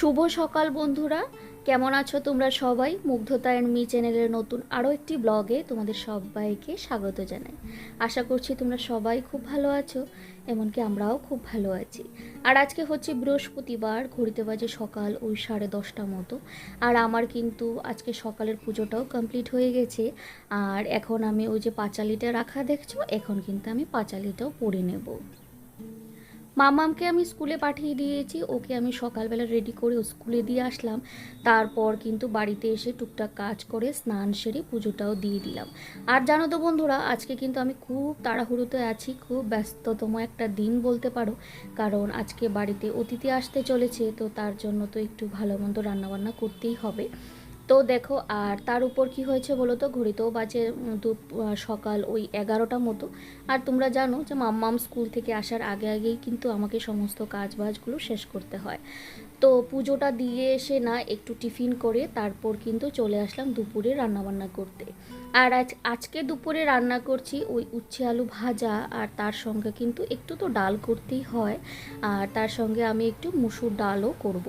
শুভ সকাল বন্ধুরা, কেমন আছো তোমরা সবাই? মুগ্ধতা অ্যান্ড মি চ্যানেলের নতুন আরও একটি ব্লগে তোমাদের সবাইকে স্বাগত জানাই। আশা করছি তোমরা সবাই খুব ভালো আছো, এমনকি আমরাও খুব ভালো আছি। আর আজকে হচ্ছে বৃহস্পতিবার, ঘড়িতে বাজে সকাল ওই 10:30 মতো। আর আমার কিন্তু আজকে সকালের পুজোটাও কমপ্লিট হয়ে গেছে। আর এখন আমি ওই যে পাঁচালিটা রাখা দেখছো, এখন কিন্তু আমি পাঁচালিটাও পরে নেব। মামামকে আমি স্কুলে পাঠিয়ে দিয়েছি, ওকে আমি সকালবেলা রেডি করে স্কুলে দিয়ে আসলাম। তারপর কিন্তু বাড়িতে এসে টুকটাক কাজ করে স্নান সেরে পুজোটাও দিয়ে দিলাম। আর জানো তো বন্ধুরা, আজকে কিন্তু আমি খুব তাড়াহুড়োতে আছি, খুব ব্যস্ততম একটা দিন বলতে পারো। কারণ আজকে বাড়িতে অতিথি আসতে চলেছে, তো তার জন্য তো একটু ভালো মন্দ রান্নাবান্না করতেই হবে। তো দেখো, আর তার উপর কি হয়েছে বলো তো, ঘড়িতেও বাজে সকাল ওই 11টা মতো। আর তোমরা জানো যে মাম্মাম স্কুল থেকে আসার আগে আগেই কিন্তু আমাকে সমস্ত কাজ বাজগুলো শেষ করতে হয়। তো পুজোটা দিয়ে এসে না একটু টিফিন করে তারপর কিন্তু চলে আসলাম দুপুরে রান্নাবান্না করতে। আর আজকে দুপুরে রান্না করছি ওই উচ্ছে আলু ভাজা, আর তার সঙ্গে কিন্তু একটু তো ডাল করতেই হয়। আর তার সঙ্গে আমি একটু মুসুর ডালও করব।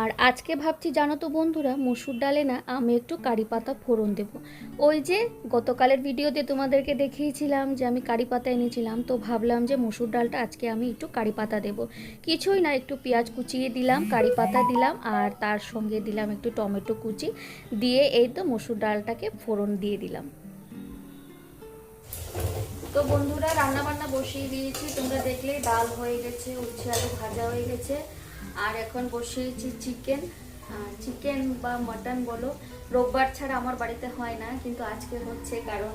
আর আজকে ভাবছি জানো তো বন্ধুরা, মসুর ডালে না আমি একটু কারি পাতা ফোড়ন দেব। ওই যে গতকালের ভিডিওতে তোমাদেরকে দেখিয়েছিলাম যে আমি কারি পাতা এনেছিলাম, তো ভাবলাম যে মসুর ডালটা আজকে আমি একটু কারি পাতা দেব। কিছুই না, একটু পেঁয়াজ কুচিয়ে দিলাম, কারি পাতা দিলাম, আর তার সঙ্গে দিলাম একটু টমেটো কুচি দিয়ে এই তো মসুর ডালটাকে ফোড়ন দিয়ে দিলাম। তো বন্ধুরা, রান্না বান্না বসিয়ে দিয়েছি, তোমরা দেখলেই ডাল হয়ে গেছে, উচ্ছে আলু ভাজা হয়ে গেছে। আর এখন বসিয়েছি চিকেন। চিকেন বা মাটন বলো, রোববার ছাড়া আমার বাড়িতে হয় না, কিন্তু আজকে হচ্ছে কারণ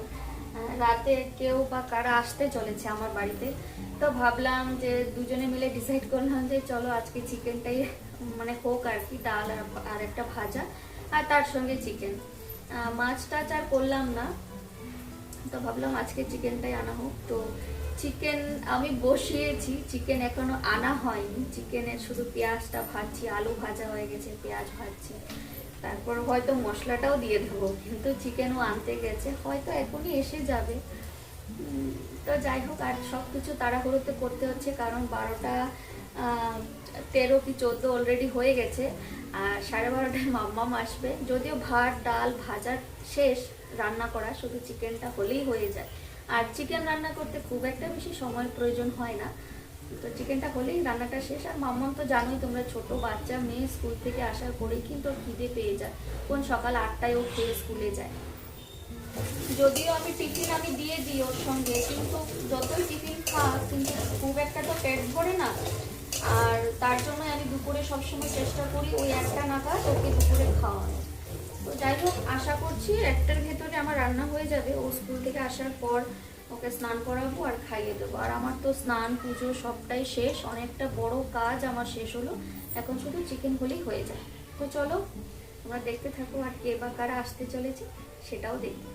রাতে কেউ বা কারা আসতে চলেছে আমার বাড়িতে। তো ভাবলাম যে দুজনে মিলে ডিসাইড করলাম যে চলো আজকে চিকেনটাই মানে হোক আর কি, ডাল আর একটা ভাজা, আর তার সঙ্গে চিকেন। মাছ টাছ আর করলাম না, তো ভাবলাম আজকে চিকেনটাই আনা হোক। তো চিকেন আমি বসিয়েছি, চিকেন এখনো আনা হয়নি। চিকেনের শুধু পেঁয়াজটা ভাজছি, আলু ভাজা হয়ে গেছে, পেঁয়াজ ভাজছি, তারপর হয়তো মশলাটাও দিয়ে দেবো, কিন্তু চিকেনও আনতে গেছে, হয়তো এখনই এসে যাবে। তো যাই হোক, আর সব কিছু তাড়াহুড়োতে করতে হচ্ছে, কারণ 12টা 13 কি 14 অলরেডি হয়ে গেছে। আর 12:30টায় মাম্মাম আসবে। যদিও ভাত ডাল ভাজা শেষ রান্না করা, শুধু চিকেনটা হলেই হয়ে যায়। আর চিকেন রান্না করতে খুব একটা বেশি সময় প্রয়োজন হয় না, তো চিকেনটা হলেই রান্নাটা শেষ। আর মাম্মাম তো জানোই তোমরা, ছোট বাচ্চা মেয়ে, স্কুল থেকে আসার পরেই কিন্তু খিদে পেয়ে যায়। কোন সকাল 8টায় ও খেয়ে স্কুলে যায়। যদিও আমি টিফিন দিয়ে দিই ওর সঙ্গে, কিন্তু যতই টিফিন খাওয়া কিন্তু খুব একটা তো পেট ভরে না। আর তার জন্য আমি দুপুরে সবসময় চেষ্টা করি ওই 1টা নাগাদ ওকে দুপুরে খাওয়ানো। তো যাই হোক, আশা করছি 1টার ভেতরে আমার রান্না হয়ে যাবে। ও স্কুল থেকে আসার পর ওকে স্নান করাবো আর খাইয়ে দেবো। আর আমার তো স্নান পুজো সবটাই শেষ, অনেকটা বড় কাজ আমার শেষ হলো। এখন শুধু চিকেন হলেই হয়ে যায়। তো চলো তোমরা দেখতে থাকো, আর কে বা কারা আসতে চলেছে সেটাও দেখতে।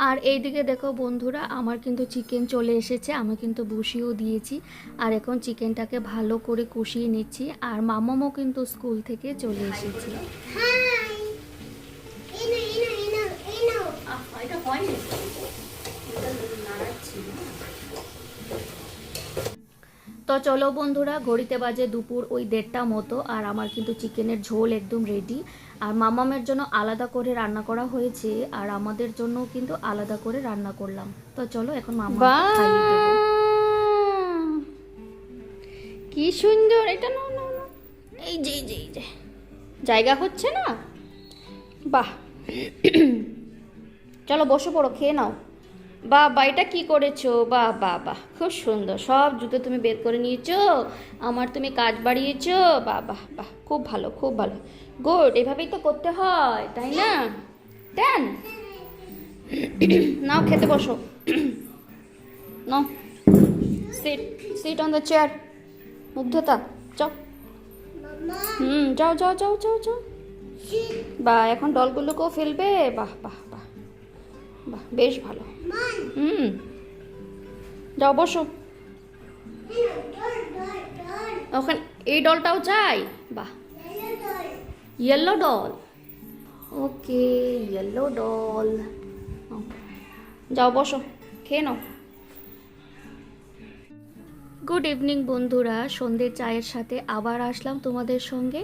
আর এইদিকে দেখো বন্ধুরা, আমার কিন্তু চিকেন চলে এসেছে, আমি কিন্তু বসিয়েও দিয়েছি। আর এখন চিকেনটাকে ভালো করে কষিয়ে নিচ্ছি। আর মামামও কিন্তু স্কুল থেকে চলে এসেছে। তো চলো বন্ধুরা, ঘড়িতে বাজে দুপুর ওই 1:30 মতো, আর আমার কিন্তু চিকেনের ঝোল একদম রেডি। আর মামামের জন্য আলাদা করে রান্না করা হয়েছে, আর আমাদের জন্য কিন্তু আলাদা করে রান্না করলাম। তো চলো এখন মামা খাইয়ে দেবো। কি সুন্দর এটা, না না না, এই যে এই যে এই যে জায়গা হচ্ছে না, বাহ। চলো বসে পড়ো, খেয়ে নাও। বাহ বা, এটা কি করেছো? বাহ বাহ বাহ, খুব সুন্দর, সব জুতো তুমি বের করে নিয়েছো, আমার তুমি কাজ বাড়িয়েছো। বাহ বাহ বাহ, খুব ভালো খুব ভালো, গুড। এভাবেই তো করতে হয়, তাই না? দেন নাও, খেতে বসো। নাও, sit sit on the chair. Mugdhota, যাও। যাও যাও যাও যাও যাও। বাহ, এখন ডলগুলোকেও ফেলবে? বাহ বাহ বাহ বাহ, বেশ ভালো। যাও বসো। ওখানে এই ডলটাও চাই? বাহ, ইয়েলো ডল, ওকে, ইয়েলো ডল। যাও বসো, খেয়ে নাও। গুড ইভিনিং বন্ধুরা, সন্ধ্যের চায়ের সাথে আবার আসলাম তোমাদের সঙ্গে।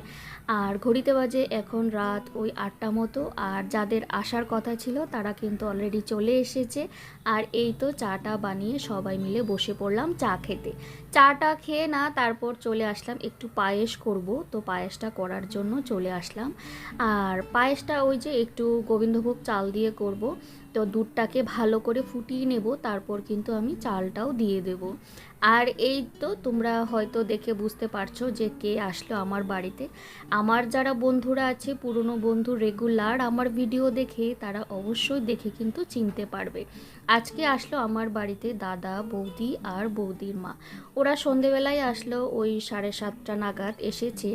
আর ঘড়িতে বাজে এখন রাত ওই 8টা মতো। আর যাদের আসার কথা ছিল তারা কিন্তু অলরেডি চলে এসেছে। আর এই তো চাটা বানিয়ে সবাই মিলে বসে পড়লাম চা খেতে। চাটা খেয়ে না তারপর চলে আসলাম একটু পায়েস করব, তো পায়েসটা করার জন্য চলে আসলাম। আর পায়েসটা ওই যে একটু গোবিন্দভোগ চাল দিয়ে করব। তো দুধটাকে ভালো করে ফুটিয়ে নেব, তারপর কিন্তু আমি চালটাও দিয়ে দেব। আর এই তো তোমরা হয়তো দেখে বুঝতে পারছো যে কে আসলো আমার বাড়িতে। আমার যারা বন্ধুরা আছে, পুরনো বন্ধু, রেগুলার আমার ভিডিও দেখে, তারা অবশ্যই দেখে কিন্তু চিনতে পারবে। আজকে আসলো আমার বাড়িতে দাদা, বৌদি আর বৌদির মা। ওরা সন্ধেবেলায় আসলো, ওই 7:30 নাগাদ এসেছে।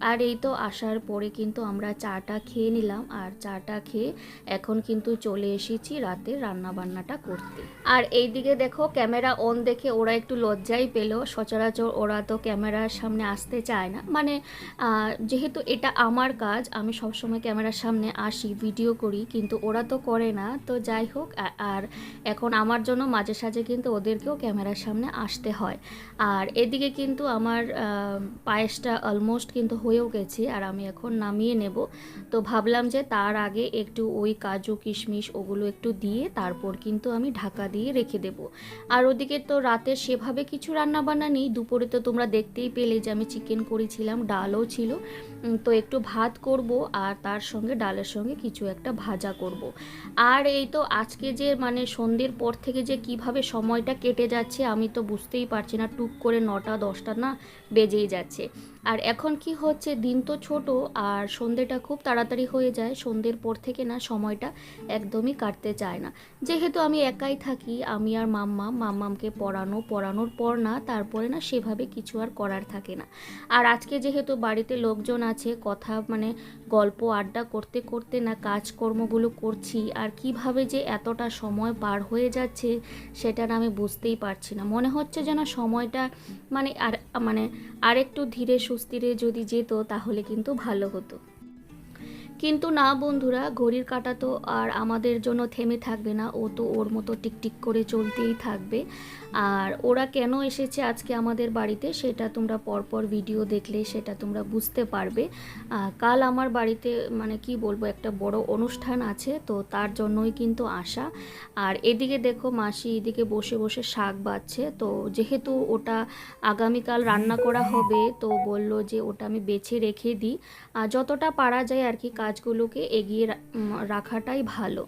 আর এই তো আসার পরে কিন্তু আমরা চাটা খেয়ে নিলাম। আর চাটা খেয়ে এখন কিন্তু চলে এসেছি রাতে রান্না বান্নাটা করতে। আর এইদিকে দেখো ক্যামেরা অন দেখে ওরা একটু লজ্জাই পেলো। সচরাচর ওরা তো ক্যামেরার সামনে আসতে চায় না, মানে যেহেতু এটা আমার কাজ, আমি সবসময় ক্যামেরার সামনে আসি, ভিডিও করি, কিন্তু ওরা তো করে না। তো যাই হোক, আর এখন আমার জন্য মাঝে সাঝে কিন্তু ওদেরকেও ক্যামেরার সামনে আসতে হয়। আর এদিকে কিন্তু আমার পায়েসটা অলমোস্ট কিন্তু হয়েও গেছে, আর আমি এখন নামিয়ে নেব। তো ভাবলাম যে তার আগে একটু ওই কাজু কিশমিশ ওগুলো একটু দিয়ে তারপর কিন্তু আমি ঢাকা দিয়ে রেখে দেব। আর ওদিকে তো রাতে সেভাবে কিছু রান্না বান্না নেই। দুপুরে তো তোমরা দেখতেই পেলে যে আমি চিকেন করেছিলাম, ডালও ছিল। তো একটু ভাত করব, আর তার সঙ্গে ডালের সঙ্গে কিছু একটা ভাজা করব। আর এই তো আজকে যে মানে সন্ধ্যের পর থেকে যে কিভাবে সময়টা কেটে যাচ্ছে আমি তো বুঝতেই পারছি না। টুক করে 9টা 10টা না বেজেই যাচ্ছে। আর এখন কি হচ্ছে, দিন তো ছোট আর সন্ধ্যেটা খুব তাড়াতাড়ি হয়ে যায়। সন্ধ্যের পর থেকে না সময়টা একদমই কাটতে চায় না। যেহেতু আমি একাই থাকি, আমি আর মাম্মামকে পড়ানোর পর না তারপরে না সেভাবে কিছু আর করার থাকে না। আর আজকে যেহেতু বাড়িতে লোকজন আছে, কথা মানে গল্প আড্ডা করতে করতে না কাজকর্মগুলো করছি। আর কিভাবে যে এতটা সময় পার হয়ে যাচ্ছে সেটা না আমি বুঝতেই পারছি না। মনে হচ্ছে যেন সময়টা মানে আর একটু ধীরে সুস্থিরে যদি যেত তাহলে কিন্তু ভালো হতো। কিন্তু না বন্ধুরা, ঘড়ির কাঁটা তো আর আমাদের জন্য থেমে থাকবে না, ও তো ওর মতো টিকটিক করে চলতেই থাকবে। আর ওরা কেন এসেছে আজকে আমাদের বাড়িতে সেটা তোমরা পরপর ভিডিও দেখলে সেটা তোমরা বুঝতে পারবে। কাল আমার বাড়িতে মানে কি বলবো, একটা বড় অনুষ্ঠান আছে, তো তার জন্যই কিন্তু আসা। আর এদিকে দেখো মাসি এদিকে বসে বসে শাক বাছছে। তো যেহেতু ওটা আগামীকাল রান্না করা হবে, তো বলল যে ওটা আমি বেছে রেখে দিই। যতটা পারা যায় আর কি কাজগুলোকে এগিয়ে রাখাটাই ভালো।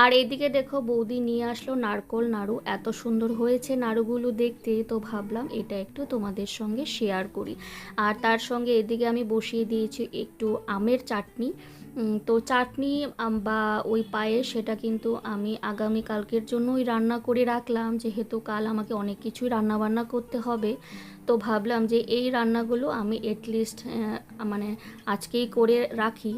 আর এদিকে দেখো বৌদি নিয়ে আসলো নারকোল নাড়ু। এত সুন্দর হয়েছে নাড়ুগুলো দেখতে, তো ভাবলাম এটা একটু তোমাদের সঙ্গে শেয়ার করি। আর তার সঙ্গে এদিকে আমি বসিয়ে দিয়েছি একটু আমের চাটনি। তো চাটনি বা ওই পায়েস সেটা কিন্তু আমি আগামী কালকের জন্যই রান্না করে রাখলাম, যেহেতু কাল আমাকে অনেক কিছুই রান্নাবান্না করতে হবে। তো ভাবলাম যে এই রান্নাগুলো আমি এটলিস্ট মানে আজকেই করে রাখি।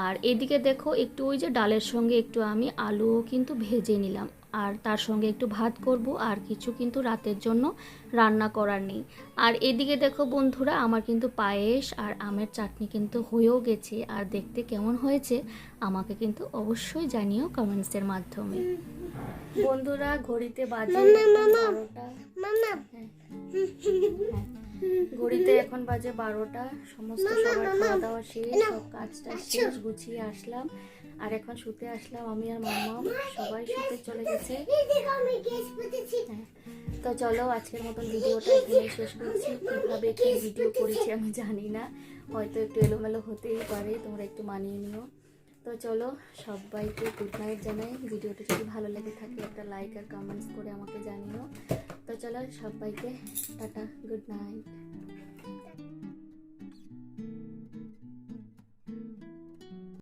আর এদিকে দেখো একটু ওই যে ডালের সঙ্গে একটু আমি আলুও কিন্তু ভেজে নিলাম। আর তার সঙ্গে একটু ভাত করব, আর কিছু কিন্তু রাতের জন্য রান্না করার নেই। আর এদিকে দেখো বন্ধুরা, আমার কিন্তু পায়েস আর আমের চাটনি কিন্তু হয়েও গেছে। আর দেখতে কেমন হয়েছে আমাকে কিন্তু অবশ্যই জানিও কমেন্টসের মাধ্যমে। বন্ধুরা ঘড়িতে বাজে 12টা। ঘড়িতে এখন বাজে 12টা। সমস্ত সবার খাওয়া দাওয়া শেষ, সব কাজটা শেষ, গুছিয়ে আসলাম। আর এখন শুতে আসলাম, আমি আর মাম্মাম সবাই শুতে চলে গেছে। তো চলো আজকের মতন ভিডিওটা এখানেই শেষ করছি। কীভাবে কি ভিডিও করেছি আমি জানি না, হয়তো একটু এলোমেলো হতেই পারে, তোমরা একটু মানিয়ে নিও। তো চলো সবাইকে গুড নাইট জানাই। ভিডিওটা যদি ভালো লেগে থাকে একটা লাইক আর কমেন্টস করে আমাকে জানিও। তো চলো সবাইকে টাটা, গুড নাইট।